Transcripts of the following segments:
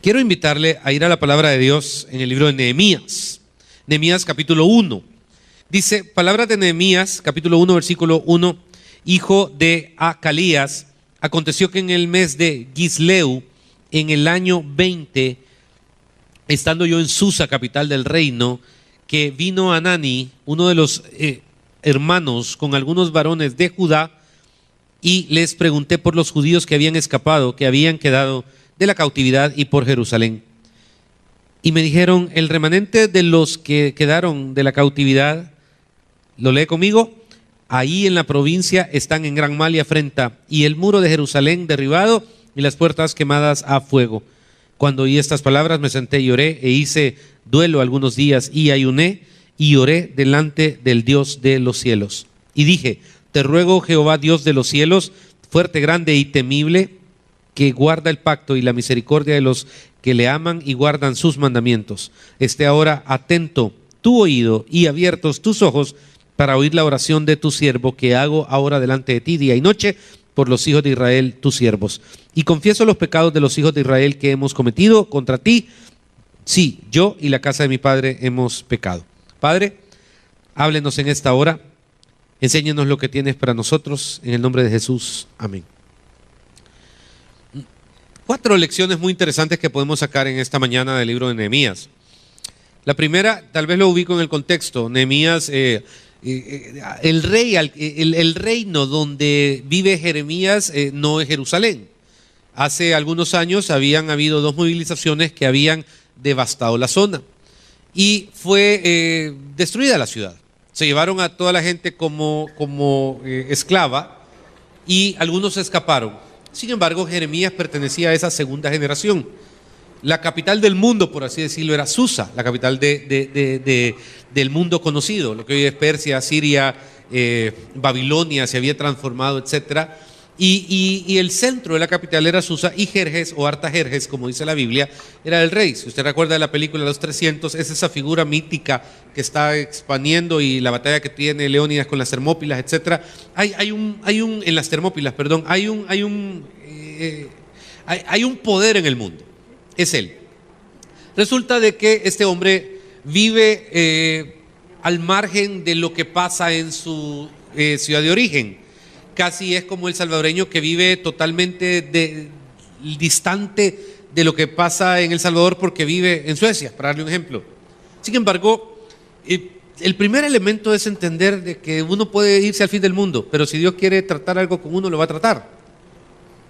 Quiero invitarle a ir a la palabra de Dios en el libro de Nehemías. Nehemías capítulo 1. Dice, palabra de Nehemías, capítulo 1, versículo 1. Hijo de Acalías, aconteció que en el mes de Gisleu, en el año 20, estando yo en Susa, capital del reino, que vino Anani, uno de los hermanos, con algunos varones de Judá, y les pregunté por los judíos que habían escapado, que habían quedado de la cautividad, y por Jerusalén. Y me dijeron, el remanente de los que quedaron de la cautividad, ¿lo lee conmigo? Ahí en la provincia están en gran mal y afrenta, y el muro de Jerusalén derribado, y las puertas quemadas a fuego. Cuando oí estas palabras me senté y oré, e hice duelo algunos días, y ayuné, y oré delante del Dios de los cielos. Y dije, te ruego, Jehová, Dios de los cielos, fuerte, grande y temible, que guarda el pacto y la misericordia de los que le aman y guardan sus mandamientos. Esté ahora atento tu oído y abiertos tus ojos para oír la oración de tu siervo que hago ahora delante de ti día y noche por los hijos de Israel, tus siervos. Y confieso los pecados de los hijos de Israel que hemos cometido contra ti. Sí, yo y la casa de mi padre hemos pecado. Padre, háblenos en esta hora. Enséñanos lo que tienes para nosotros. En el nombre de Jesús. Amén. 4 lecciones muy interesantes que podemos sacar en esta mañana del libro de Nehemías. La primera, tal vez lo ubico en el contexto. Nehemías, el reino donde vive Jeremías no es Jerusalén. Hace algunos años habían habido 2 movilizaciones que habían devastado la zona y fue destruida la ciudad. Se llevaron a toda la gente como esclava y algunos escaparon. Sin embargo, Jeremías pertenecía a esa segunda generación. La capital del mundo, por así decirlo, era Susa, la capital del mundo conocido, lo que hoy es Persia, Siria, Babilonia, se había transformado, etcétera. Y el centro de la capital era Susa, y Jerjes, o Artajerjes, como dice la Biblia, era el rey. Si usted recuerda de la película Los 300, es esa figura mítica que está expandiendo, y la batalla que tiene Leónidas con las Termópilas, etcétera. Hay un poder en el mundo, es él. Resulta de que este hombre vive al margen de lo que pasa en su ciudad de origen. Casi es como el salvadoreño que vive totalmente distante de lo que pasa en El Salvador porque vive en Suecia, para darle un ejemplo. Sin embargo, el primer elemento es entender de que uno puede irse al fin del mundo, pero si Dios quiere tratar algo con uno, lo va a tratar.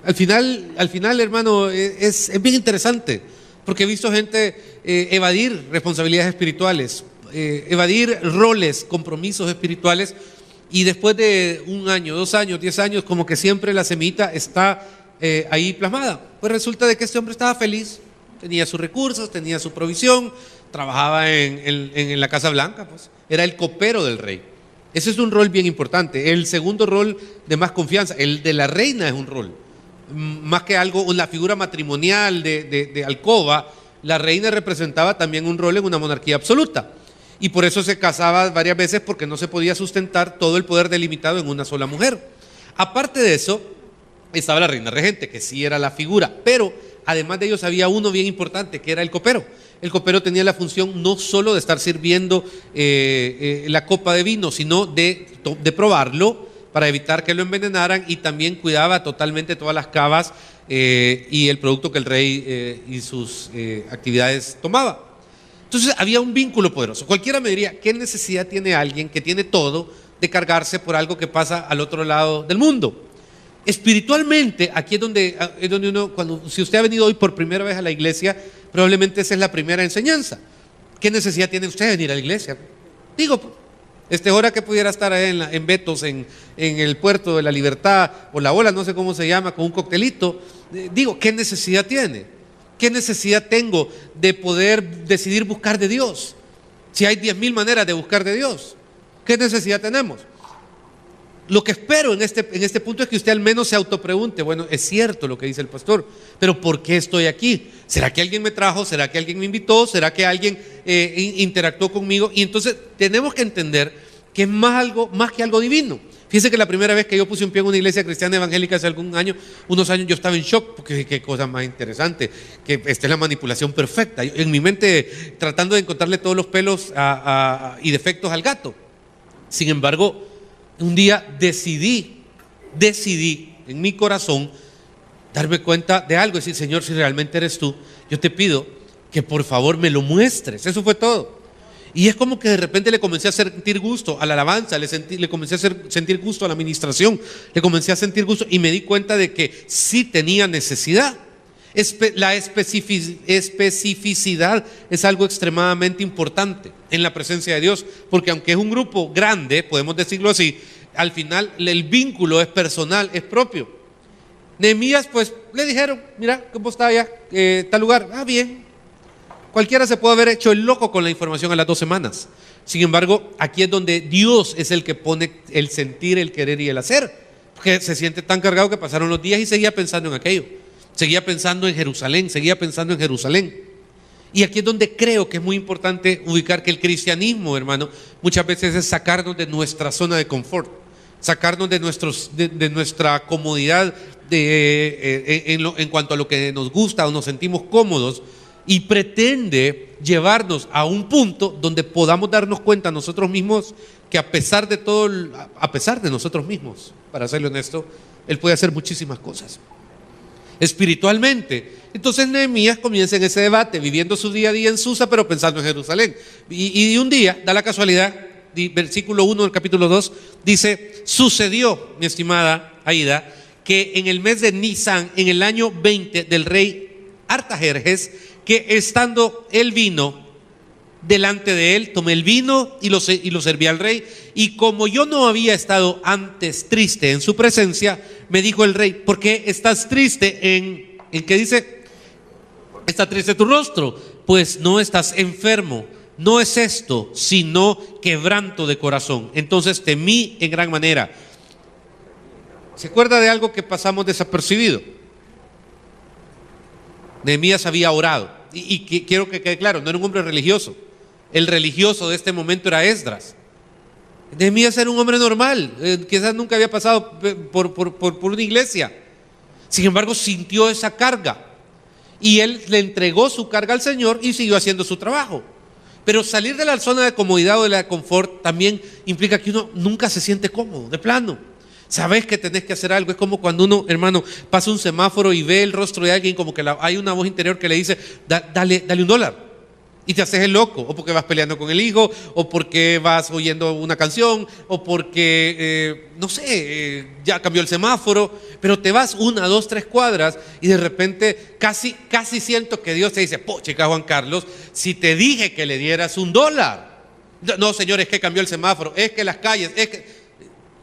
Al final, hermano, es bien interesante, porque he visto gente evadir responsabilidades espirituales, evadir roles, compromisos espirituales, y después de 1 año, 2 años, 10 años, como que siempre la semillita está ahí plasmada. Pues resulta de que este hombre estaba feliz, tenía sus recursos, tenía su provisión, trabajaba en la Casa Blanca, pues era el copero del rey. Ese es un rol bien importante. El segundo rol de más confianza, el de la reina, es un rol más que algo, la figura matrimonial de alcoba. La reina representaba también un rol en una monarquía absoluta, y por eso se casaba varias veces, porque no se podía sustentar todo el poder delimitado en una sola mujer. Aparte de eso, estaba la reina regente, que sí era la figura, pero además de ellos había uno bien importante, que era el copero. El copero tenía la función no solo de estar sirviendo la copa de vino, sino de probarlo para evitar que lo envenenaran, y también cuidaba totalmente todas las cavas y el producto que el rey y sus actividades tomaba. Entonces había un vínculo poderoso. Cualquiera me diría, ¿qué necesidad tiene alguien que tiene todo de cargarse por algo que pasa al otro lado del mundo? Espiritualmente, aquí es donde uno, si usted ha venido hoy por primera vez a la iglesia, probablemente esa es la primera enseñanza. ¿Qué necesidad tiene usted de venir a la iglesia? Digo, hora que pudiera estar en Betos, en el Puerto de la Libertad, o La Ola, no sé cómo se llama, con un coctelito. Digo, ¿qué necesidad tiene? ¿Qué necesidad tengo de poder decidir buscar de Dios? Si hay 10,000 maneras de buscar de Dios, ¿qué necesidad tenemos? Lo que espero en este punto es que usted al menos se autopregunte, bueno, es cierto lo que dice el pastor, pero ¿por qué estoy aquí? ¿Será que alguien me trajo? ¿Será que alguien me invitó? ¿Será que alguien interactuó conmigo? Y entonces tenemos que entender que es más que algo divino. Fíjese que la primera vez que yo puse un pie en una iglesia cristiana evangélica hace unos años, yo estaba en shock, porque qué cosa más interesante, que esta es la manipulación perfecta. Yo, en mi mente, tratando de encontrarle todos los pelos y defectos al gato. Sin embargo, un día decidí en mi corazón darme cuenta de algo, decir, Señor, si realmente eres tú, yo te pido que por favor me lo muestres. Eso fue todo. Y es como que de repente le comencé a sentir gusto a la alabanza, le comencé a sentir gusto a la administración, le comencé a sentir gusto y me di cuenta de que sí tenía necesidad. La especificidad es algo extremadamente importante en la presencia de Dios, porque aunque es un grupo grande, podemos decirlo así, al final el vínculo es personal, es propio. Nehemías, pues le dijeron, mira, ¿cómo está allá? Tal lugar, bien. Cualquiera se puede haber hecho el loco con la información a las 2 semanas. Sin embargo, aquí es donde Dios es el que pone el sentir, el querer y el hacer, porque se siente tan cargado que pasaron los días y seguía pensando en aquello. Seguía pensando en Jerusalén, Y aquí es donde creo que es muy importante ubicar que el cristianismo, hermano, muchas veces es sacarnos de nuestra zona de confort, sacarnos de nuestra comodidad en cuanto a lo que nos gusta o nos sentimos cómodos, y pretende llevarnos a un punto donde podamos darnos cuenta nosotros mismos que a pesar de todo, a pesar de nosotros mismos, para serle honesto, Él puede hacer muchísimas cosas espiritualmente. Entonces Nehemías comienza en ese debate, viviendo su día a día en Susa, pero pensando en Jerusalén. Y un día, da la casualidad, versículo 1 del capítulo 2, dice, sucedió, mi estimada Aida, que en el mes de Nisan, en el año 20 del rey Artajerjes, que estando el vino delante de él, tomé el vino y lo serví al rey, y como yo no había estado antes triste en su presencia, me dijo el rey, ¿por qué estás triste? ¿En qué dice? ¿Está triste tu rostro? Pues no estás enfermo, no es esto, sino quebranto de corazón. Entonces temí en gran manera. ¿Se acuerda de algo que pasamos desapercibido? Nehemías había orado. Y quiero que quede claro, no era un hombre religioso. El religioso de este momento era Esdras. Nehemías era un hombre normal, quizás nunca había pasado por una iglesia. Sin embargo, sintió esa carga y él le entregó su carga al Señor y siguió haciendo su trabajo. Pero salir de la zona de comodidad o de la de confort también implica que uno nunca se siente cómodo, de plano. Sabes que tenés que hacer algo. Es como cuando uno, hermano, pasa un semáforo y ve el rostro de alguien, como que hay una voz interior que le dice, dale $1. Y te haces el loco, o porque vas peleando con el hijo, o porque vas oyendo una canción, o porque, no sé, ya cambió el semáforo, pero te vas 1, 2, 3 cuadras y de repente casi siento que Dios te dice, chica Juan Carlos, si te dije que le dieras $1. No, señor, es que cambió el semáforo, es que las calles, es que...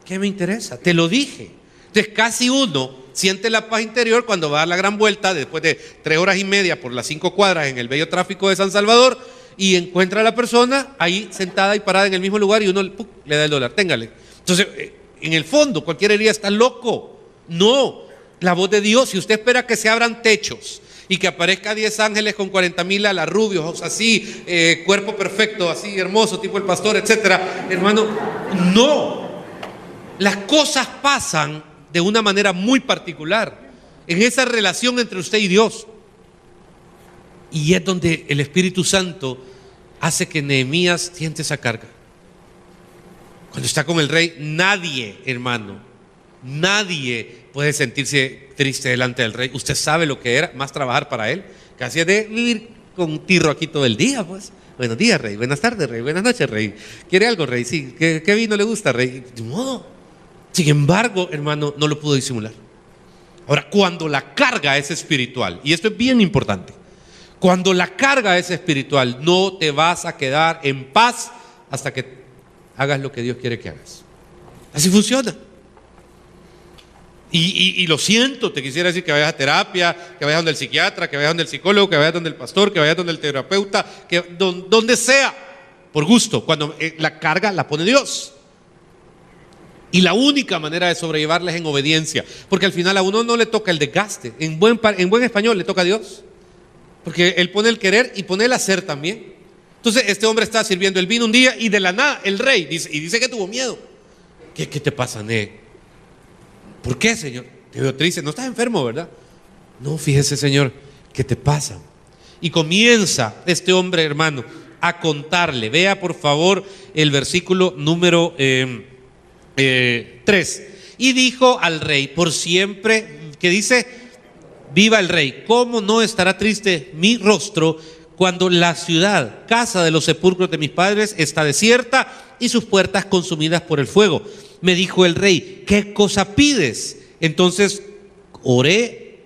¿Qué me interesa? Te lo dije. Entonces casi uno siente la paz interior cuando va a dar la gran vuelta después de 3 horas y media por las 5 cuadras en el bello tráfico de San Salvador y encuentra a la persona ahí sentada y parada en el mismo lugar y uno le da el $1, téngale. Entonces, en el fondo, cualquiera diría, está loco. No, la voz de Dios, si usted espera que se abran techos y que aparezca 10 ángeles con 40,000 alas, rubios, ojos así, cuerpo perfecto, así hermoso, tipo el pastor, etcétera, hermano, no. Las cosas pasan de una manera muy particular en esa relación entre usted y Dios. Y es donde el Espíritu Santo hace que Nehemías siente esa carga. Cuando está con el rey, nadie, hermano, nadie puede sentirse triste delante del rey. Usted sabe lo que era, más trabajar para él, que hacía de vivir con un tirro aquí todo el día, pues. Buenos días, rey. Buenas tardes, rey. Buenas noches, rey. ¿Quiere algo, rey? Sí. ¿Qué vino le gusta, rey? De modo. Sin embargo, hermano, no lo pudo disimular. Ahora, cuando la carga es espiritual, y esto es bien importante, cuando la carga es espiritual, no te vas a quedar en paz hasta que hagas lo que Dios quiere que hagas. Así funciona. Y lo siento, te quisiera decir que vayas a terapia, que vayas donde el psiquiatra, que vayas donde el psicólogo, que vayas donde el pastor, que vayas donde el terapeuta, que donde sea, por gusto, cuando la carga la pone Dios. Y la única manera de sobrellevarla es en obediencia, porque al final a uno no le toca el desgaste. En buen español le toca a Dios, porque Él pone el querer y pone el hacer también. Entonces este hombre está sirviendo el vino un día y de la nada el rey dice que tuvo miedo. ¿Qué te pasa, Ne? ¿Por qué, Señor? Te veo triste. No estás enfermo, ¿verdad? No, fíjese, Señor, ¿qué te pasa? Y comienza este hombre, hermano, a contarle. Vea, por favor, el versículo número 3. Y dijo al rey, por siempre, que dice, viva el rey. ¿Cómo no estará triste mi rostro cuando la ciudad, casa de los sepulcros de mis padres, está desierta y sus puertas consumidas por el fuego? Me dijo el rey, ¿qué cosa pides? Entonces oré,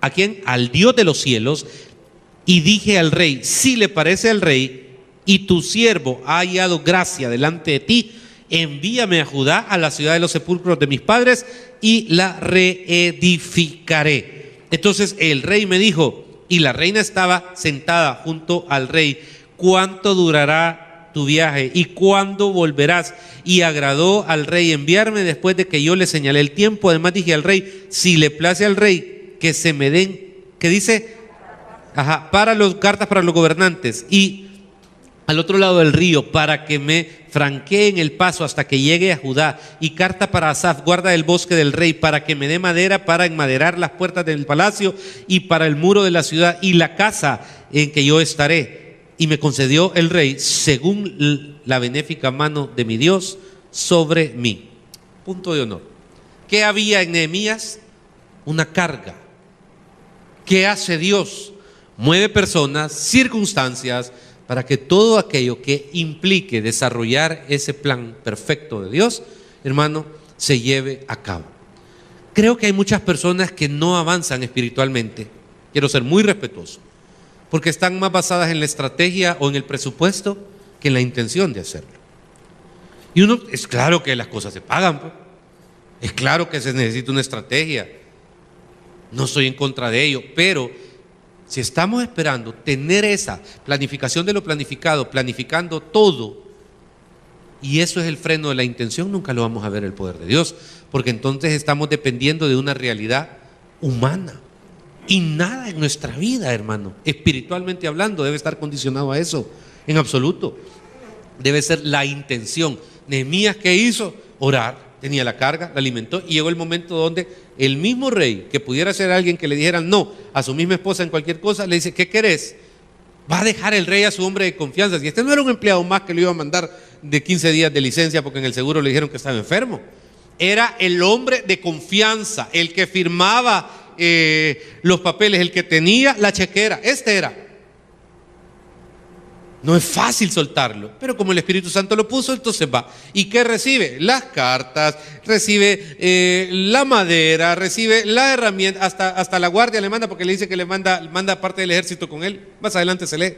¿a quién? Al Dios de los cielos, y dije al rey, si le parece al rey y tu siervo ha hallado gracia delante de ti, envíame a Judá, a la ciudad de los sepulcros de mis padres, y la reedificaré. Entonces el rey me dijo, y la reina estaba sentada junto al rey, ¿cuánto durará tu viaje y cuándo volverás? Y agradó al rey enviarme después de que yo le señalé el tiempo. Además dije al rey, si le place al rey que se me den, ¿qué dice? Cartas para los gobernantes y al otro lado del río, para que me franqueen el paso hasta que llegue a Judá, y carta para Asaf, guarda del bosque del rey, para que me dé madera para enmaderar las puertas del palacio y para el muro de la ciudad y la casa en que yo estaré. Y me concedió el rey según la benéfica mano de mi Dios sobre mí. Punto de honor. ¿Qué había en Nehemías? Una carga. ¿Qué hace Dios? Mueve personas, circunstancias, para que todo aquello que implique desarrollar ese plan perfecto de Dios, hermano, se lleve a cabo. Creo que hay muchas personas que no avanzan espiritualmente. Quiero ser muy respetuoso, porque están más basadas en la estrategia o en el presupuesto que en la intención de hacerlo. Y uno, es claro que las cosas se pagan, pues. Es claro que se necesita una estrategia. No estoy en contra de ello, pero si estamos esperando tener esa planificación de lo planificado, planificando todo, y eso es el freno de la intención, nunca lo vamos a ver el poder de Dios, porque entonces estamos dependiendo de una realidad humana. Y nada en nuestra vida, hermano, espiritualmente hablando, debe estar condicionado a eso, en absoluto. Debe ser la intención. Nehemías, ¿qué hizo? Orar. Tenía la carga, la alimentó, y llegó el momento donde el mismo rey, que pudiera ser alguien que le dijera no a su misma esposa en cualquier cosa, le dice, ¿qué querés? Va a dejar el rey a su hombre de confianza. Y este no era un empleado más que le iba a mandar de 15 días de licencia porque en el seguro le dijeron que estaba enfermo. Era el hombre de confianza, el que firmaba los papeles, el que tenía la chequera. Este era. No es fácil soltarlo, pero como el Espíritu Santo lo puso, entonces va. ¿Y qué recibe? Las cartas, recibe la madera, recibe la herramienta, hasta la guardia le manda, porque le dice que le manda parte del ejército con él. Más adelante se lee.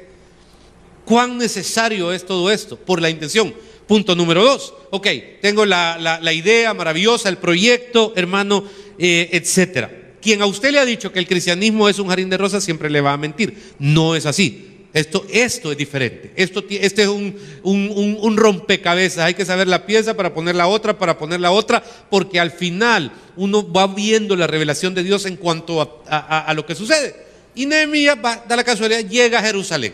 ¿Cuán necesario es todo esto? Por la intención. Punto número 2. Ok, tengo la idea maravillosa, el proyecto, hermano, etcétera. Quien a usted le ha dicho que el cristianismo es un jardín de rosas siempre le va a mentir. No es así. Esto es diferente. Este es un rompecabezas. Hay que saber la pieza para poner la otra, porque al final uno va viendo la revelación de Dios en cuanto a lo que sucede. Y Nehemías da la casualidad, llega a Jerusalén.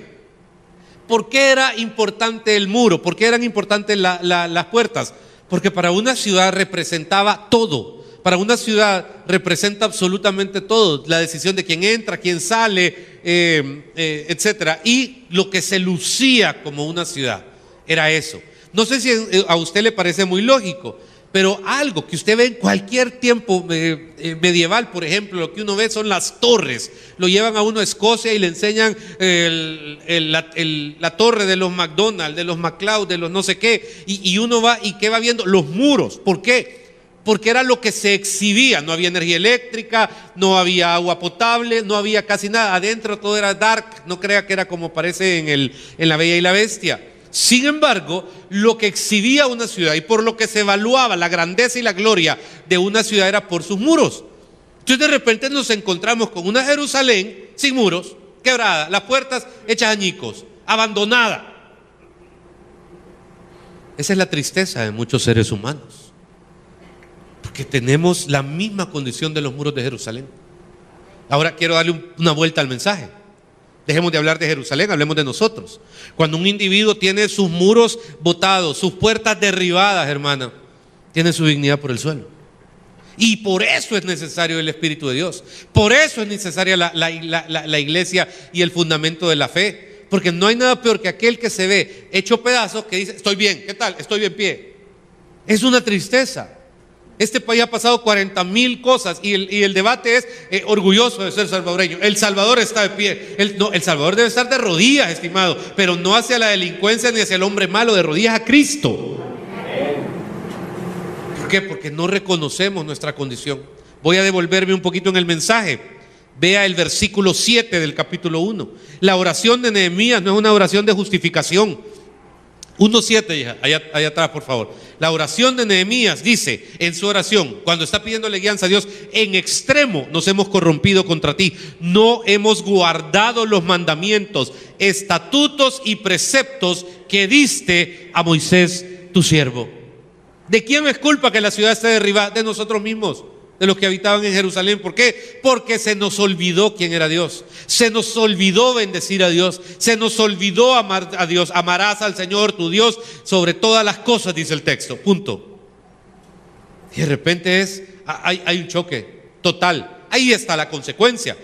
¿Por qué era importante el muro? ¿Por qué eran importantes las puertas? Porque para una ciudad representaba todo. Para una ciudad representa absolutamente todo, la decisión de quién entra, quién sale, etcétera. Y lo que se lucía como una ciudad era eso. No sé si a usted le parece muy lógico, pero algo que usted ve en cualquier tiempo medieval, por ejemplo, lo que uno ve son las torres. Lo llevan a uno a Escocia y le enseñan la torre de los McDonald's, de los McLeod, de los no sé qué, y uno va y ¿qué va viendo? Los muros. ¿Por qué? Porque era lo que se exhibía. No había energía eléctrica, no había agua potable, no había casi nada. Adentro todo era dark. No crea que era como parece en La Bella y la Bestia. Sin embargo, lo que exhibía una ciudad y por lo que se evaluaba la grandeza y la gloria de una ciudad era por sus muros. Entonces de repente nos encontramos con una Jerusalén sin muros, quebrada, las puertas hechas añicos, abandonada. Esa es la tristeza de muchos seres humanos, porque tenemos la misma condición de los muros de Jerusalén. Ahora quiero darle una vuelta al mensaje. Dejemos de hablar de Jerusalén, hablemos de nosotros. Cuando un individuo tiene sus muros botados, sus puertas derribadas, hermana, tiene su dignidad por el suelo. Y por eso es necesario el Espíritu de Dios. Por eso es necesaria la iglesia y el fundamento de la fe. Porque no hay nada peor que aquel que se ve hecho pedazos, que dice: estoy bien, ¿qué tal? Estoy bien pie. Es una tristeza. Este país ha pasado 40,000 cosas y el debate es orgulloso de ser salvadoreño. El Salvador está de pie. El Salvador debe estar de rodillas, estimado, pero no hacia la delincuencia ni hacia el hombre malo, de rodillas a Cristo. ¿Por qué? Porque no reconocemos nuestra condición. Voy a devolverme un poquito en el mensaje. Vea el versículo 7 del capítulo 1. La oración de Nehemías no es una oración de justificación. 1:7, allá atrás, por favor. La oración de Nehemías dice en su oración, cuando está pidiéndole guianza a Dios: en extremo nos hemos corrompido contra ti, no hemos guardado los mandamientos, estatutos y preceptos que diste a Moisés tu siervo. ¿De quién es culpa que la ciudad esté derribada? De nosotros mismos, de los que habitaban en Jerusalén. ¿Por qué? Porque se nos olvidó quién era Dios. Se nos olvidó bendecir a Dios. Se nos olvidó amar a Dios. Amarás al Señor tu Dios sobre todas las cosas, dice el texto. Punto. Y de repente hay un choque total. Ahí está la consecuencia.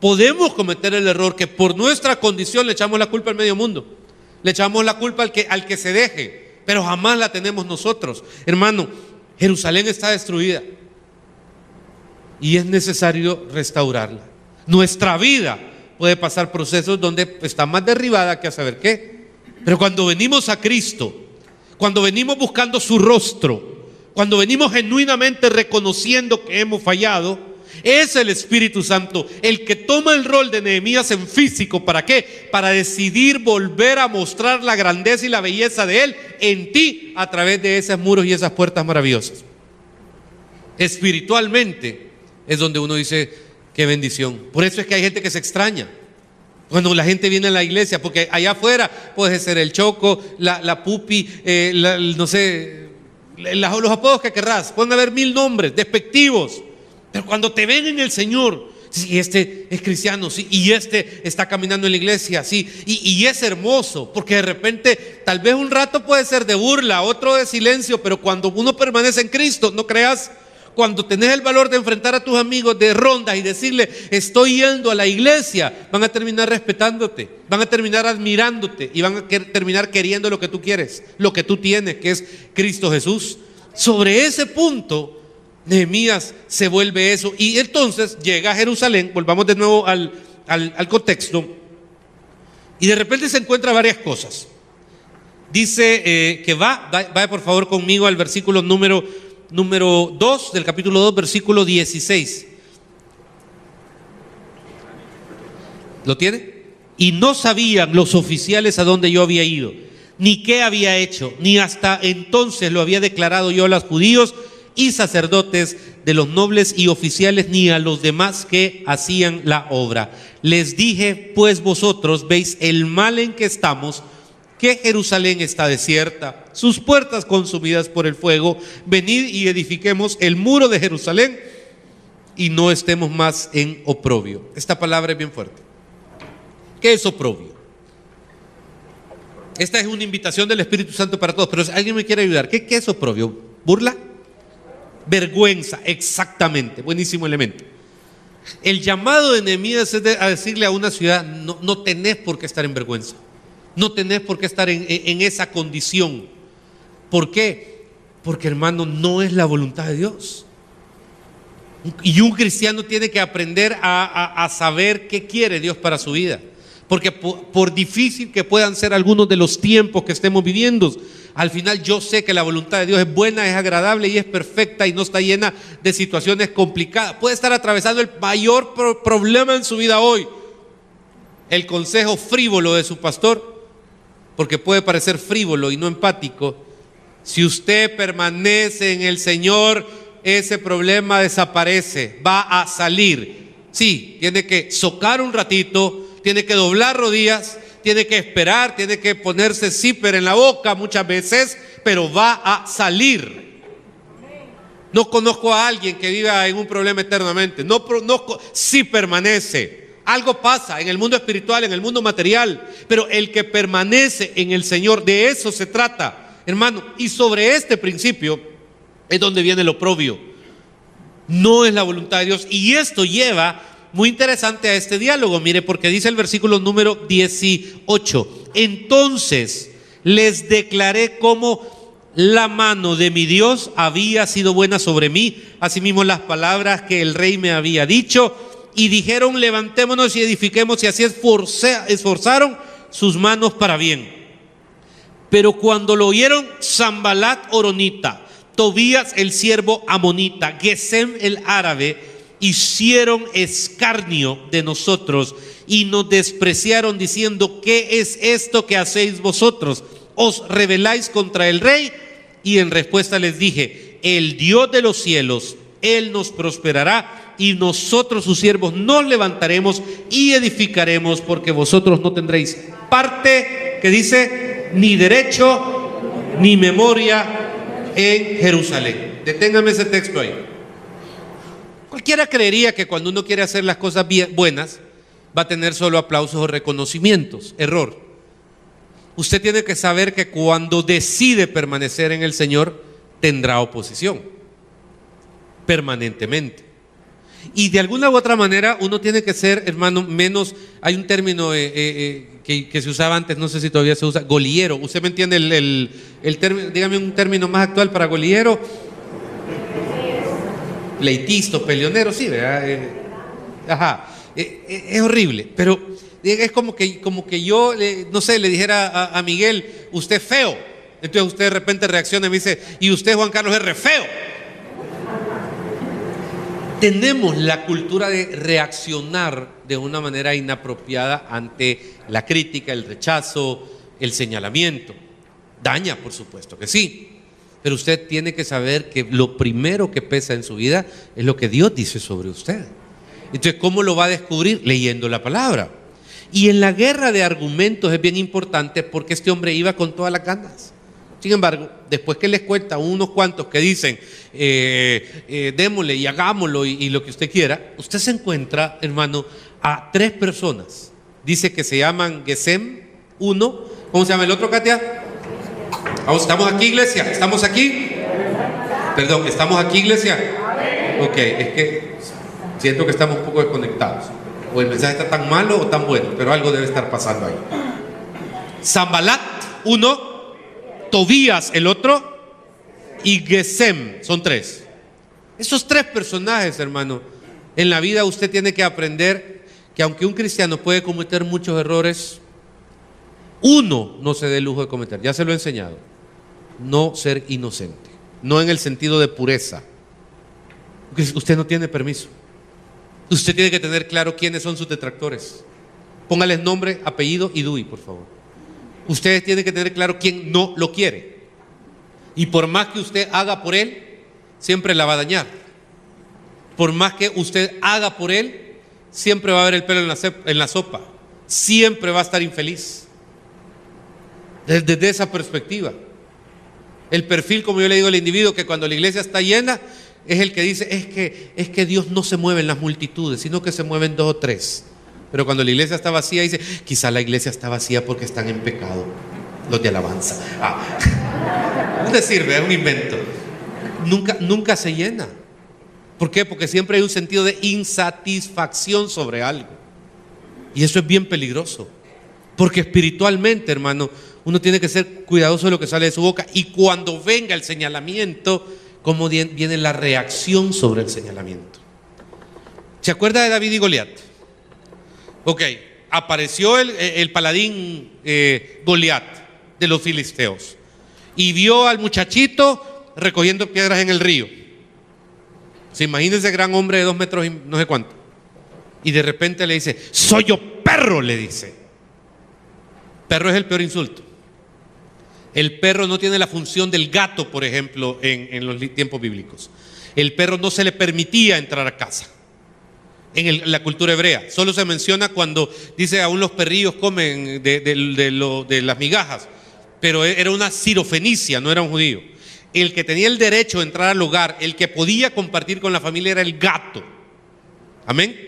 Podemos cometer el error que por nuestra condición le echamos la culpa al medio mundo. Le echamos la culpa al que se deje. Pero jamás la tenemos nosotros. Hermano, Jerusalén está destruida y es necesario restaurarla. Nuestra vida puede pasar procesos donde está más derribada que a saber qué. Pero cuando venimos a Cristo, cuando venimos buscando su rostro, cuando venimos genuinamente reconociendo que hemos fallado, es el Espíritu Santo el que toma el rol de Nehemías en físico. ¿Para qué? Para decidir volver a mostrar la grandeza y la belleza de Él en ti a través de esos muros y esas puertas maravillosas. Espiritualmente es donde uno dice: qué bendición. Por eso es que hay gente que se extraña cuando la gente viene a la iglesia, porque allá afuera puede ser el choco, la pupi, no sé, los apodos que querrás. Pueden haber 1000 nombres despectivos. Pero cuando te ven en el Señor, sí, este es cristiano, sí, y este está caminando en la iglesia, sí, y es hermoso, porque de repente tal vez un rato puede ser de burla, otro de silencio, pero cuando uno permanece en Cristo, no creas, cuando tenés el valor de enfrentar a tus amigos de rondas y decirle: estoy yendo a la iglesia, van a terminar respetándote, van a terminar admirándote y van a terminar queriendo lo que tú quieres, lo que tú tienes, que es Cristo Jesús. Sobre ese punto Nehemías se vuelve eso, y entonces llega a Jerusalén. Volvamos de nuevo al contexto, y de repente se encuentra varias cosas. Dice que vaya por favor conmigo al versículo número 2 del capítulo 2, versículo 16. ¿Lo tiene? Y no sabían los oficiales a dónde yo había ido, ni qué había hecho, ni hasta entonces lo había declarado yo a los judíos y sacerdotes, de los nobles y oficiales, ni a los demás que hacían la obra. Les dije: pues vosotros veis el mal en que estamos, que Jerusalén está desierta, sus puertas consumidas por el fuego. Venid y edifiquemos el muro de Jerusalén y no estemos más en oprobio. Esta palabra es bien fuerte. ¿Qué es oprobio? Esta es una invitación del Espíritu Santo para todos, pero si alguien me quiere ayudar, ¿qué es oprobio? ¿Burla? Vergüenza, exactamente, buenísimo elemento. El llamado de Nehemías es a decirle a una ciudad: no tenés por qué estar en vergüenza, no tenés por qué estar en esa condición. ¿Por qué? Porque, hermano, no es la voluntad de Dios. Y un cristiano tiene que aprender a saber qué quiere Dios para su vida. Porque por difícil que puedan ser algunos de los tiempos que estemos viviendo, al final yo sé que la voluntad de Dios es buena, es agradable y es perfecta, y no está llena de situaciones complicadas. Puede estar atravesando el mayor problema en su vida hoy, el consejo frívolo de su pastor, porque puede parecer frívolo y no empático. Si usted permanece en el Señor, ese problema desaparece, va a salir. Sí, tiene que socar un ratito, tiene que doblar rodillas, tiene que esperar, tiene que ponerse zipper en la boca muchas veces, pero va a salir. No conozco a alguien que viva en un problema eternamente. No conozco, sí permanece. Algo pasa en el mundo espiritual, en el mundo material, pero el que permanece en el Señor, de eso se trata, hermano. Y sobre este principio Es donde viene el oprobio. No es la voluntad de Dios. Y esto lleva muy interesante a este diálogo. Mire, porque dice el versículo número 18: entonces les declaré cómo la mano de mi Dios había sido buena sobre mí, asimismo las palabras que el rey me había dicho, y dijeron: levantémonos y edifiquemos, y así esforzaron sus manos para bien. Pero cuando lo oyeron Sanbalat horonita, Tobías el siervo amonita, Gesem el árabe, hicieron escarnio de nosotros y nos despreciaron, diciendo: ¿qué es esto que hacéis vosotros? ¿Os rebeláis contra el rey? Y en respuesta les dije: el Dios de los cielos, Él nos prosperará, y nosotros sus siervos nos levantaremos y edificaremos, porque vosotros no tendréis parte, que dice, ni derecho ni memoria en Jerusalén. Deténgame ese texto ahí. Cualquiera creería que cuando uno quiere hacer las cosas buenas va a tener solo aplausos o reconocimientos. Error. Usted tiene que saber que cuando decide permanecer en el Señor tendrá oposición permanentemente. Y de alguna u otra manera uno tiene que ser, hermano, menos. Hay un término que se usaba antes, no sé si todavía se usa, goliero. ¿Usted me entiende el término? Dígame un término más actual para goliero. Pleitisto, peleonero, sí, ¿verdad? Ajá. Es horrible, pero es como que yo, no sé, le dijera a Miguel: usted es feo. Entonces usted de repente reacciona y me dice: y usted, Juan Carlos, es re feo. Tenemos la cultura de reaccionar de una manera inapropiada ante la crítica, el rechazo, el señalamiento. Daña, por supuesto que sí, pero usted tiene que saber que lo primero que pesa en su vida es lo que Dios dice sobre usted. Entonces, ¿cómo lo va a descubrir? Leyendo la palabra. Y en la guerra de argumentos es bien importante, porque este hombre iba con todas las ganas. Sin embargo, después que les cuenta unos cuantos que dicen: démosle y hagámoslo y lo que usted quiera, usted se encuentra, hermano, a 3 personas. Dice que se llaman Gesem, uno. ¿Cómo se llama el otro, Katia? ¿Estamos aquí, iglesia? ¿Estamos aquí? Perdón, ¿estamos aquí, iglesia? Ok, es que siento que estamos un poco desconectados. O el mensaje está tan malo o tan bueno, pero algo debe estar pasando ahí. Sanbalat, uno. Tobías, el otro. Y Gesem, son 3. Esos 3 personajes, hermano, en la vida usted tiene que aprender que aunque un cristiano puede cometer muchos errores, uno no se dé el lujo de cometer. Ya se lo he enseñado: no ser inocente, no en el sentido de pureza. Usted no tiene permiso. Usted tiene que tener claro quiénes son sus detractores. Póngales nombre, apellido y DUI, por favor. Usted tiene que tener claro quién no lo quiere. Y por más que usted haga por él, siempre la va a dañar. Por más que usted haga por él, siempre va a haber el pelo en la sopa. Siempre va a estar infeliz. Desde esa perspectiva. El perfil, como yo le digo al individuo, que cuando la iglesia está llena, es el que dice: es que Dios no se mueve en las multitudes, sino que se mueven 2 o 3. Pero cuando la iglesia está vacía, dice: quizá la iglesia está vacía porque están en pecado los de alabanza. No te sirve, es un invento. Nunca se llena. ¿Por qué? Porque siempre hay un sentido de insatisfacción sobre algo. Y eso es bien peligroso. Porque espiritualmente, hermano, uno tiene que ser cuidadoso de lo que sale de su boca. Y cuando venga el señalamiento, ¿cómo viene la reacción sobre el señalamiento? ¿Se acuerda de David y Goliat? Ok, apareció el paladín Goliat de los filisteos y vio al muchachito recogiendo piedras en el río. ¿Se imagina ese gran hombre de 2 metros y no sé cuánto? Y de repente le dice: soy yo perro, le dice. Perro es el peor insulto. El perro no tiene la función del gato, por ejemplo, en los tiempos bíblicos. El perro no se le permitía entrar a casa. En la cultura hebrea solo se menciona cuando dice: aún los perrillos comen de las migajas, pero era una sirofenicia, no era un judío. El que tenía el derecho de entrar al hogar, el que podía compartir con la familia, era el gato. Amén.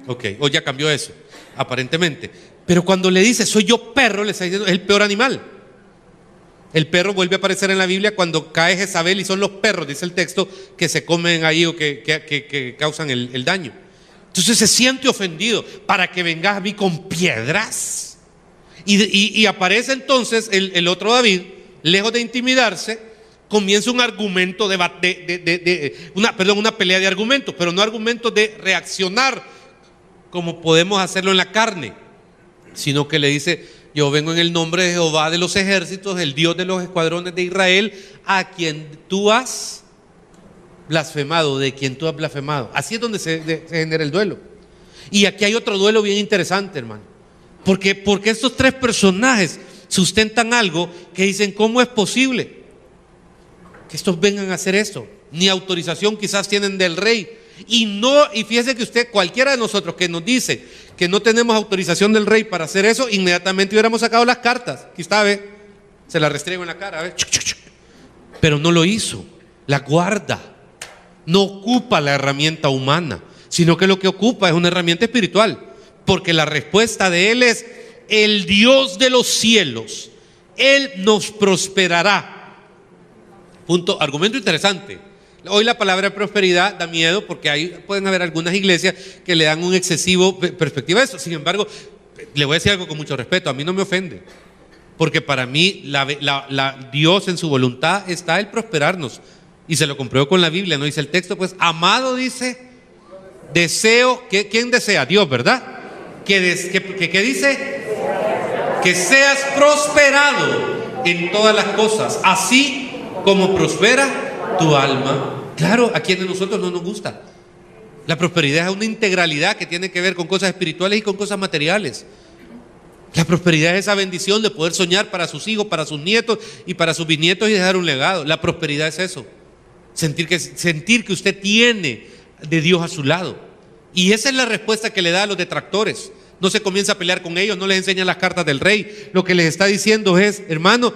Ok, hoy ya cambió eso, aparentemente. Pero cuando le dice: soy yo perro, le está diciendo: es el peor animal. El perro vuelve a aparecer en la Biblia cuando cae Jezabel y son los perros, dice el texto, que se comen ahí o que causan el daño. Entonces se siente ofendido. ¿Para que vengas a mí con piedras? Y aparece entonces el otro David, lejos de intimidarse, comienza un argumento, una pelea de argumentos, pero no argumentos de reaccionar como podemos hacerlo en la carne, sino que le dice: yo vengo en el nombre de Jehová de los ejércitos, el Dios de los escuadrones de Israel, a quien tú has blasfemado, de quien tú has blasfemado. Así es donde se genera el duelo. Y aquí hay otro duelo bien interesante, hermano, porque estos tres personajes sustentan algo que dicen: ¿cómo es posible que estos vengan a hacer esto? Ni autorización quizás tienen del rey. Y fíjese que usted, cualquiera de nosotros que nos dice que no tenemos autorización del rey para hacer eso, inmediatamente hubiéramos sacado las cartas. Aquí está, ve, se las restriego en la cara, ve. Pero no lo hizo, la guarda. No ocupa la herramienta humana, sino que lo que ocupa es una herramienta espiritual, porque la respuesta de él es: el Dios de los cielos, él nos prosperará. Punto, argumento interesante. Hoy la palabra prosperidad da miedo, porque ahí pueden haber algunas iglesias que le dan un excesivo perspectiva a eso. Sin embargo, le voy a decir algo con mucho respeto: a mí no me ofende, porque para mí Dios en su voluntad está el prosperarnos, y se lo compruebo con la Biblia. No dice el texto, pues: amado, dice, deseo, ¿quién desea? Dios, ¿verdad? ¿Qué dice? Que seas prosperado en todas las cosas, así como prospera tu alma. Claro, a quienes nosotros no nos gusta. La prosperidad es una integralidad que tiene que ver con cosas espirituales y con cosas materiales. La prosperidad es esa bendición de poder soñar para sus hijos, para sus nietos y para sus bisnietos y dejar un legado. La prosperidad es eso: sentir que usted tiene de Dios a su lado. Y esa es la respuesta que le da a los detractores. No se comienza a pelear con ellos, no les enseña las cartas del rey. Lo que les está diciendo es: hermano,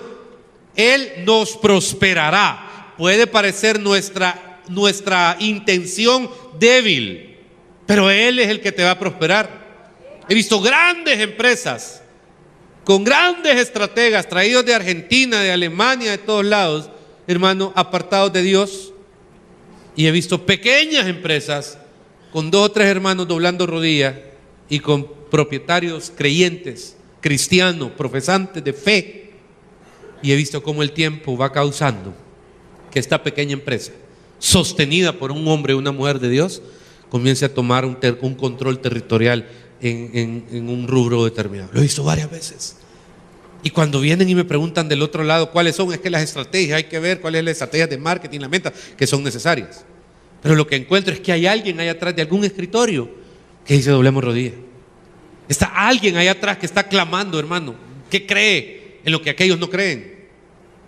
Él nos prosperará. Puede parecer nuestra intención débil, pero Él es el que te va a prosperar. He visto grandes empresas con grandes estrategas traídos de Argentina, de Alemania, de todos lados, hermano, apartados de Dios. Y he visto pequeñas empresas con 2 o 3 hermanos doblando rodillas y con propietarios creyentes, cristianos, profesantes de fe. Y he visto cómo el tiempo va causando que esta pequeña empresa, sostenida por un hombre o una mujer de Dios, comience a tomar un control territorial en un rubro determinado. Lo he visto varias veces. Y cuando vienen y me preguntan del otro lado cuáles son, es que las estrategias, hay que ver cuál es la estrategia de marketing, la meta, que son necesarias. Pero lo que encuentro es que hay alguien ahí atrás de algún escritorio que dice: doblemos rodillas. Está alguien ahí atrás que está clamando, hermano, que cree en lo que aquellos no creen.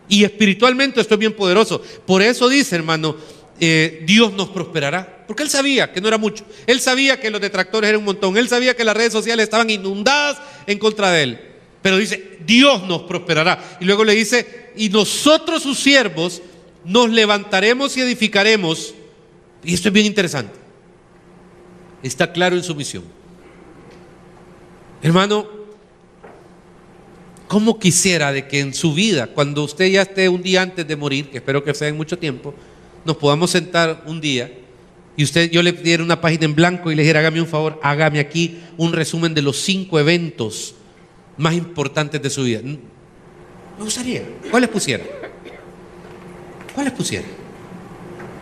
Y espiritualmente esto es bien poderoso. Por eso dice, hermano, Dios nos prosperará. Porque Él sabía que no era mucho. Él sabía que los detractores eran un montón. Él sabía que las redes sociales estaban inundadas en contra de Él. Pero dice: Dios nos prosperará. Y luego le dice: y nosotros sus siervos nos levantaremos y edificaremos. Y esto es bien interesante. Está claro en su misión. Hermano, ¿cómo quisiera de que en su vida, cuando usted ya esté un día antes de morir, que espero que sea en mucho tiempo, nos podamos sentar un día y yo le diera una página en blanco y le dijera: hágame un favor, hágame aquí un resumen de los 5 eventos más importantes de su vida? Me gustaría. ¿Cuáles pusiera? ¿Cuáles pusiera?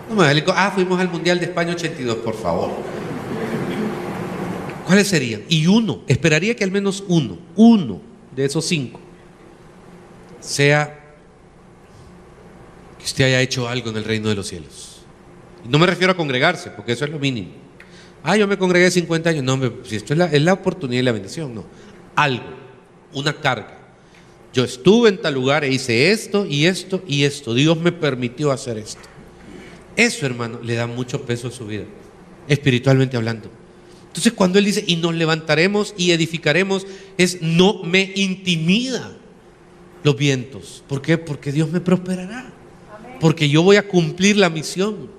No me diga: fuimos al Mundial de España 82, por favor. ¿Cuáles serían? Y esperaría que al menos uno de esos 5 sea que usted haya hecho algo en el reino de los cielos. Y no me refiero a congregarse, porque eso es lo mínimo. Yo me congregué 50 años. No, si esto es la oportunidad y la bendición. No, algo, una carga. Yo estuve en tal lugar e hice esto y esto y esto. Dios me permitió hacer esto. Eso, hermano, le da mucho peso a su vida, espiritualmente hablando. Entonces, cuando Él dice: y nos levantaremos y edificaremos, no me intimida los vientos. ¿Por qué? Porque Dios me prosperará. Porque yo voy a cumplir la misión.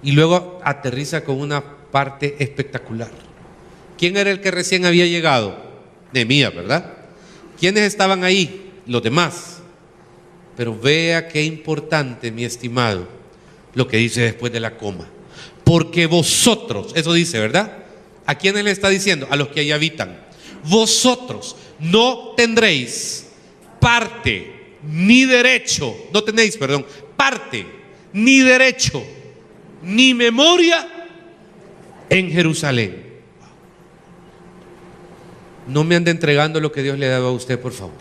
Y luego aterriza con una parte espectacular. ¿Quién era el que recién había llegado? Nehemías, ¿verdad? ¿Quiénes estaban ahí? Los demás. Pero vea qué importante, mi estimado, lo que dice después de la coma. Porque vosotros, eso dice, ¿verdad? ¿A quiénes le está diciendo? A los que ahí habitan. Vosotros no tendréis parte ni derecho, no tenéis, perdón, parte ni derecho ni memoria en Jerusalén. No me ande entregando lo que Dios le ha dado a usted, por favor.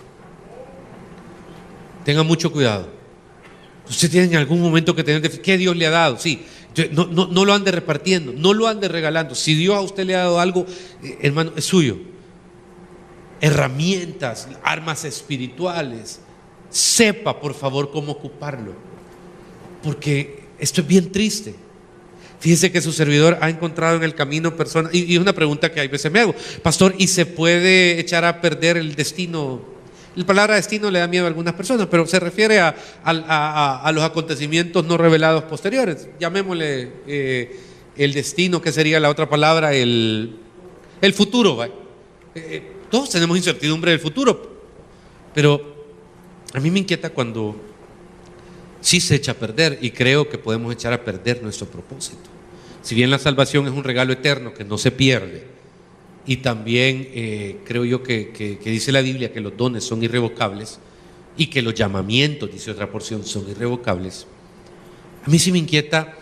Tenga mucho cuidado. Usted tiene en algún momento que tener, ¿qué Dios le ha dado? Sí, no lo ande repartiendo, no lo ande regalando. Si Dios a usted le ha dado algo, hermano, es suyo. Herramientas, armas espirituales. Sepa, por favor, cómo ocuparlo. Porque esto es bien triste. Fíjese que su servidor ha encontrado en el camino personas, y es una pregunta que a veces me hago, pastor, ¿y se puede echar a perder el destino? La palabra destino le da miedo a algunas personas, pero se refiere a los acontecimientos no revelados posteriores. Llamémosle el destino, que sería la otra palabra, el futuro. Todos tenemos incertidumbre del futuro, pero a mí me inquieta cuando sí se echa a perder, y creo que podemos echar a perder nuestro propósito. Si bien la salvación es un regalo eterno que no se pierde, y también creo yo que dice la Biblia que los dones son irrevocables y que los llamamientos, dice otra porción, son irrevocables. A mí sí me inquieta,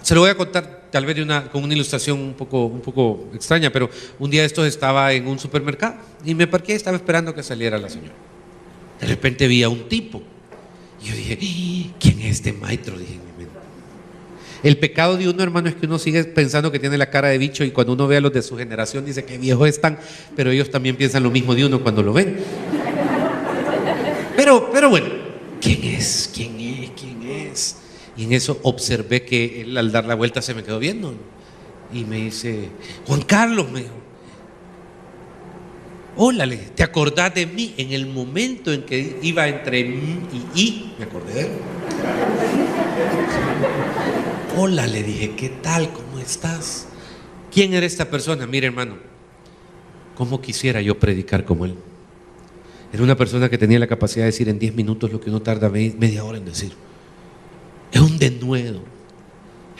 se lo voy a contar tal vez con una ilustración un poco extraña, pero un día de estos estaba en un supermercado y me parqué y estaba esperando que saliera la señora. De repente vi a un tipo y yo dije, ¿quién es este maestro? Dije en mi mente. El pecado de uno, hermano, es que uno sigue pensando que tiene la cara de bicho, y cuando uno ve a los de su generación dice que viejos están, pero ellos también piensan lo mismo de uno cuando lo ven. Pero bueno, ¿quién es? Y en eso observé que él, al dar la vuelta, se me quedó viendo y me dice, Juan Carlos, me dijo, hola, ¿te acordás de mí? En el momento en que iba entre mí y me acordé de él. Hola, le dije, ¿qué tal? ¿Cómo estás? ¿Quién era esta persona? Mire, hermano, ¿cómo quisiera yo predicar como él? Era una persona que tenía la capacidad de decir en 10 minutos lo que uno tarda media hora en decir. Es un denuedo.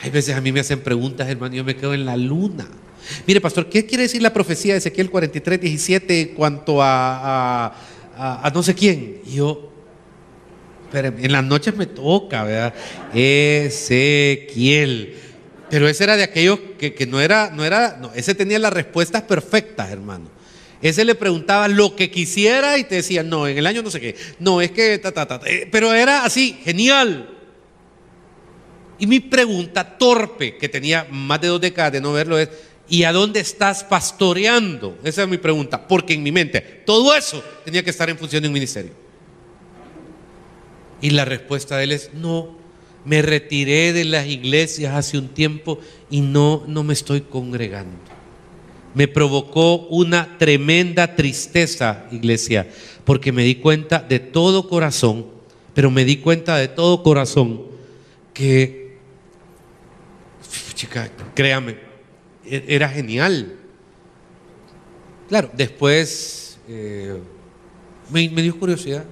Hay veces a mí me hacen preguntas, hermano, y yo me quedo en la luna. Mire, pastor, ¿qué quiere decir la profecía de Ezequiel 43:17 en cuanto a no sé quién? Y yo, pero en las noches me toca, ¿verdad? Ezequiel. Pero ese era de aquellos que no, ese tenía las respuestas perfectas, hermano. Ese le preguntaba lo que quisiera y te decía, no, en el año no sé qué, no, es que pero era así, genial. Y mi pregunta torpe, que tenía más de 2 décadas de no verlo, es, ¿y a dónde estás pastoreando? Esa es mi pregunta, porque en mi mente todo eso tenía que estar en función de un ministerio. Y la respuesta de él es, no, me retiré de las iglesias hace un tiempo y no me estoy congregando. Me provocó una tremenda tristeza, iglesia, porque me di cuenta de todo corazón, que, chica, créame, era genial. Claro, después me dio curiosidad.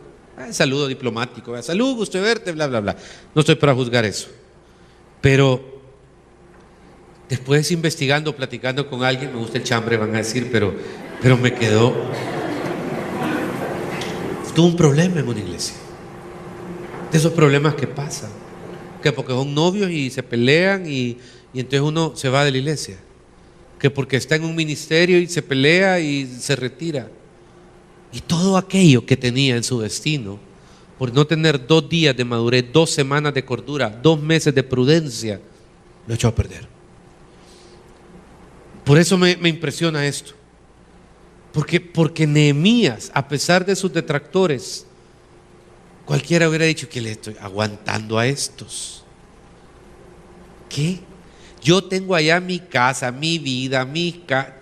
Saludo diplomático, salud, gusto de verte, bla, bla, bla. No estoy para juzgar eso. Pero después, investigando, platicando con alguien, me gusta el chambre, van a decir, pero me quedó. Tuvo un problema en una iglesia. De esos problemas que pasan. Que porque son novios y se pelean y entonces uno se va de la iglesia. Que porque está en un ministerio y se pelea y se retira. Y todo aquello que tenía en su destino, por no tener 2 días de madurez, 2 semanas de cordura, 2 meses de prudencia, lo echó a perder. Por eso me impresiona esto. Porque Nehemías, a pesar de sus detractores, cualquiera hubiera dicho que le estoy aguantando a estos. ¿Qué? Yo tengo allá mi casa, mi vida,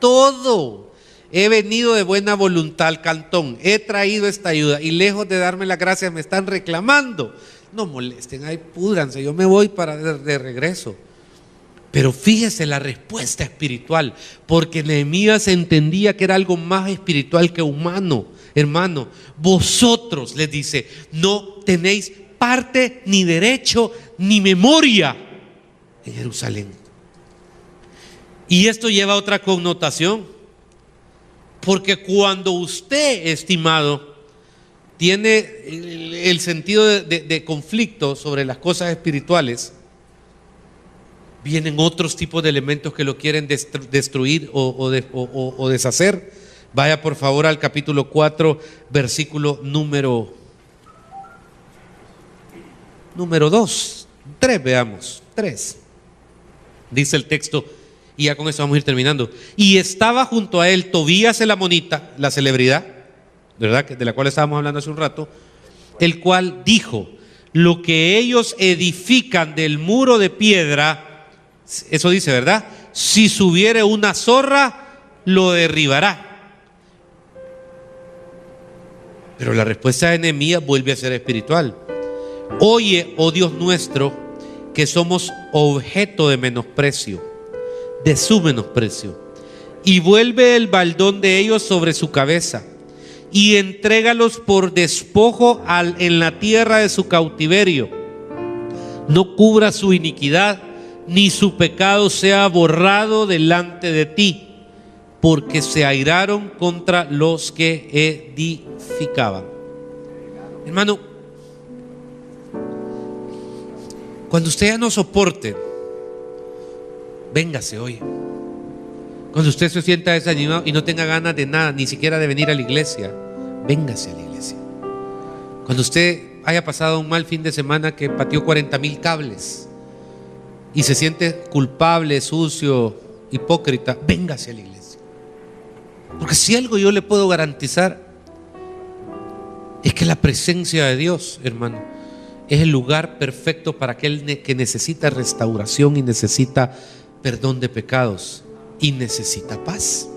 todo. He venido de buena voluntad al cantón, he traído esta ayuda y lejos de darme las gracias me están reclamando. No molesten, ay, púdranse, yo me voy de regreso. Pero fíjese la respuesta espiritual, porque Nehemías entendía que era algo más espiritual que humano, Hermano, vosotros, les dice, no tenéis parte ni derecho ni memoria en Jerusalén. Y esto lleva a otra connotación, porque cuando usted, estimado, tiene el sentido de conflicto sobre las cosas espirituales, vienen otros tipos de elementos que lo quieren destruir o deshacer. Vaya por favor al capítulo 4, versículo número 2, 3, veamos, 3. Dice el texto, y ya con eso vamos a ir terminando. Y estaba junto a él Tobías el amonita, la celebridad, ¿verdad?, de la cual estábamos hablando hace un rato, el cual dijo: lo que ellos edifican del muro de piedra, eso dice, ¿verdad?, si subiere una zorra, lo derribará. Pero la respuesta de Nehemías vuelve a ser espiritual. Oye, oh Dios nuestro, que somos objeto de menosprecio, de su menosprecio, y vuelve el baldón de ellos sobre su cabeza, y entrégalos por despojo en la tierra de su cautiverio. No cubra su iniquidad, ni su pecado sea borrado delante de ti, porque se airaron contra los que edificaban. Hermano, cuando usted ya no soporte, véngase hoy. Cuando usted se sienta desanimado y no tenga ganas de nada, ni siquiera de venir a la iglesia, véngase a la iglesia. Cuando usted haya pasado un mal fin de semana que pateó 40,000 cables y se siente culpable, sucio, hipócrita, véngase a la iglesia. Porque si algo yo le puedo garantizar es que la presencia de Dios, hermano, es el lugar perfecto para aquel que necesita restauración y necesita perdón de pecados y necesita paz.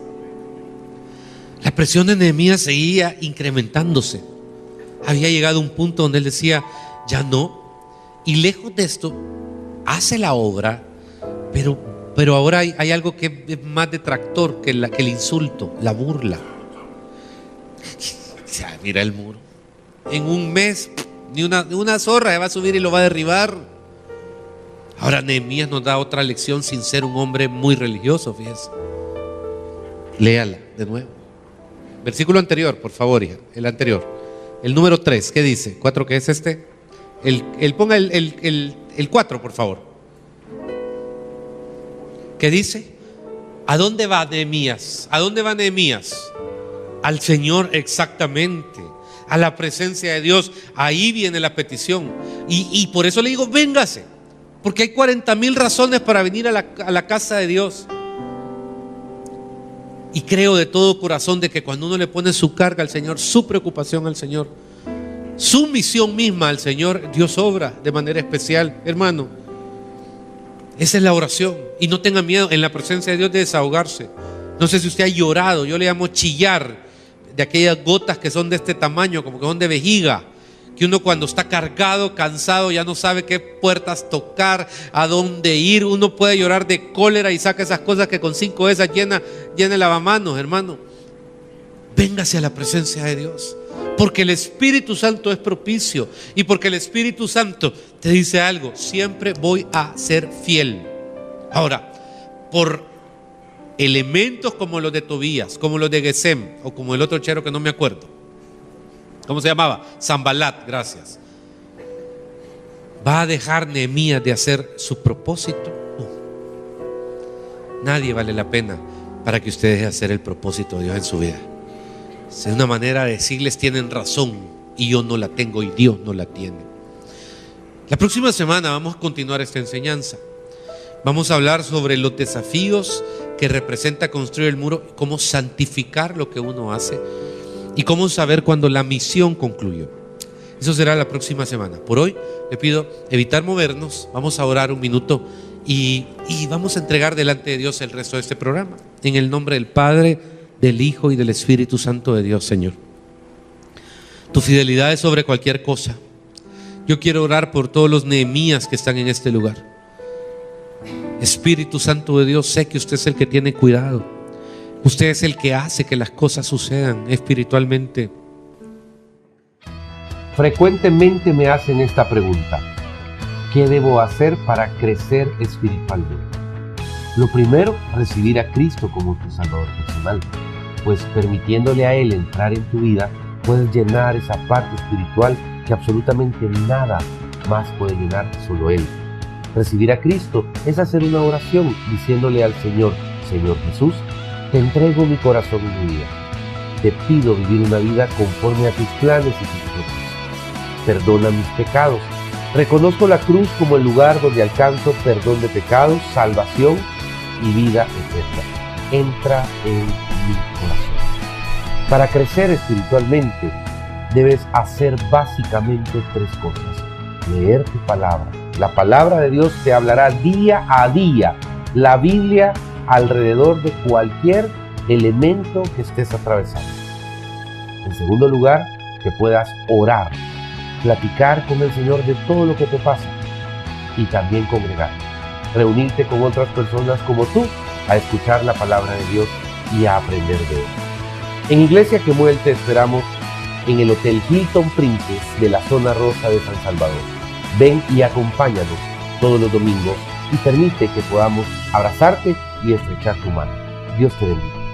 La presión de Nehemías seguía incrementándose. Había llegado a un punto donde él decía: ya no. Y lejos de esto, hace la obra, pero ahora hay algo que es más detractor que el insulto, la burla. Mira el muro. En un mes, ni una zorra va a subir y lo va a derribar. Ahora Nehemías nos da otra lección sin ser un hombre muy religioso, fíjese. Léala de nuevo. Versículo anterior, por favor, hija. El anterior. El número 3, ¿qué dice? 4, ¿qué es este? Ponga el 4, por favor. ¿Qué dice? ¿A dónde va Nehemías? ¿A dónde va Nehemías? Al Señor, exactamente. A la presencia de Dios. Ahí viene la petición. Y por eso le digo, véngase. Porque hay 40,000 razones para venir a la casa de Dios. Y creo de todo corazón de que cuando uno le pone su carga al Señor, su preocupación al Señor, su misión misma al Señor, Dios obra de manera especial, hermano. Esa es la oración. Y no tenga miedo en la presencia de Dios de desahogarse. No sé si usted ha llorado, yo le llamo chillar, de aquellas gotas que son de este tamaño, como que son de vejiga, que uno cuando está cargado, cansado, ya no sabe qué puertas tocar, a dónde ir. Uno puede llorar de cólera y saca esas cosas que con 5 de esas llena el lavamanos, hermano. Véngase a la presencia de Dios, porque el Espíritu Santo es propicio, y porque el Espíritu Santo te dice algo: siempre voy a ser fiel. Ahora, por elementos como los de Tobías, como los de Gesem, o como el otro chero que no me acuerdo, ¿cómo se llamaba? Sanbalat, gracias. ¿Va a dejar Nehemías de hacer su propósito? No. Nadie vale la pena para que usted deje de hacer el propósito de Dios en su vida. Es una manera de decirles: tienen razón y yo no la tengo y Dios no la tiene. La próxima semana vamos a continuar esta enseñanza. Vamos a hablar sobre los desafíos que representa construir el muro, cómo santificar lo que uno hace y cómo saber cuando la misión concluyó. Eso será la próxima semana. Por hoy le pido evitar movernos. Vamos a orar un minuto y vamos a entregar delante de Dios el resto de este programa. En el nombre del Padre, del Hijo y del Espíritu Santo de Dios, Señor. Tu fidelidad es sobre cualquier cosa. Yo quiero orar por todos los Nehemías que están en este lugar. Espíritu Santo de Dios, sé que usted es el que tiene cuidado. Usted es el que hace que las cosas sucedan espiritualmente Frecuentemente me hacen esta pregunta: ¿qué debo hacer para crecer espiritualmente? Lo primero, recibir a Cristo como tu Salvador personal, pues permitiéndole a Él entrar en tu vida, puedes llenar esa parte espiritual que absolutamente nada más puede llenar, solo Él. Recibir a Cristo es hacer una oración diciéndole al Señor: Señor Jesús, te entrego mi corazón y mi vida. Te pido vivir una vida conforme a tus planes y tus propósitos. Perdona mis pecados. Reconozco la cruz como el lugar donde alcanzo perdón de pecados, salvación y vida eterna. Entra en mi corazón. Para crecer espiritualmente, debes hacer básicamente 3 cosas. Leer tu palabra. La palabra de Dios te hablará día a día. La Biblia alrededor de cualquier elemento que estés atravesando. En segundo lugar, que puedas orar, platicar con el Señor de todo lo que te pasa y también congregar, reunirte con otras personas como tú a escuchar la palabra de Dios y a aprender de Él. En Iglesia Quemuel te esperamos en el Hotel Hilton Princess de la Zona Rosa de San Salvador. Ven y acompáñanos todos los domingos y permite que podamos abrazarte y estrechar tu mano. Dios te bendiga.